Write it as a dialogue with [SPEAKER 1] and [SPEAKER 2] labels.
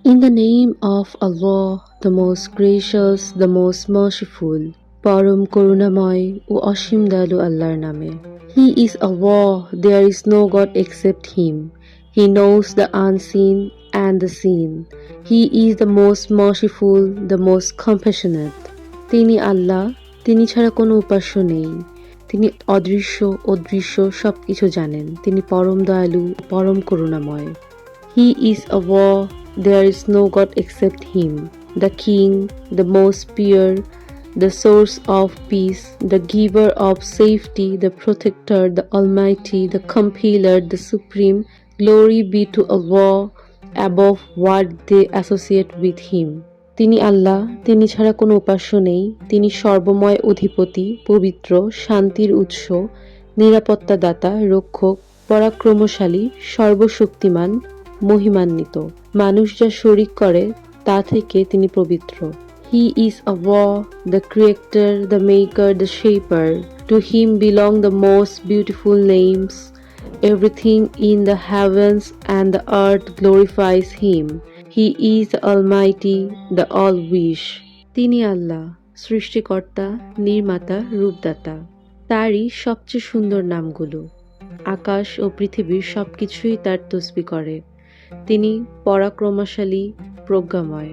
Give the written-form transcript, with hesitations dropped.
[SPEAKER 1] In the name of Allah, the most gracious, the most merciful, পরম করুণাময় ও অসীম দয়ালু আল্লাহর নামে। He is Allah, there is no God except Him. He knows the unseen and the seen. He is the most merciful, the most compassionate. তিনি আল্লাহ, তিনি ছাড়া কোনো উপাস্য নেই। তিনি অদৃশ্য ও দৃশ্য সবকিছু জানেন। তিনি পরম দয়ালু, পরম করুণাময়। He is Allah, there is no God except Him, the King, the most pure, the source of peace, the giver of safety, the protector, the Almighty, the Compiler, the Supreme. Glory be to Allah above what they associate with Him. তিনি আল্লাহ, তিনি ছাড়া কোনো উপাস্য নেই। তিনি সর্বময় অধিপতি, পবিত্র, শান্তির উৎস, নিরাপত্তাদাতা, রক্ষক, পরাক্রমশালী, সর্বশক্তিমান, মহিমান্বিত। মানুষ যা শরিক করে তা থেকে তিনি পবিত্র। He is Allah, the creator, the maker, the shaper. To Him belong the most beautiful names. Everything in the heavens and the earth glorifies Him. He is the Almighty, the All-Wish. তিনি আল্লাহ, সৃষ্টিকর্তা, নির্মাতা, রূপদাতা। তারই সবচেয়ে সুন্দর নামগুলো। আকাশ ও পৃথিবীর সবকিছুই তার তসবিহ করে। তিনি পরাক্রমশালী, প্রজ্ঞাময়।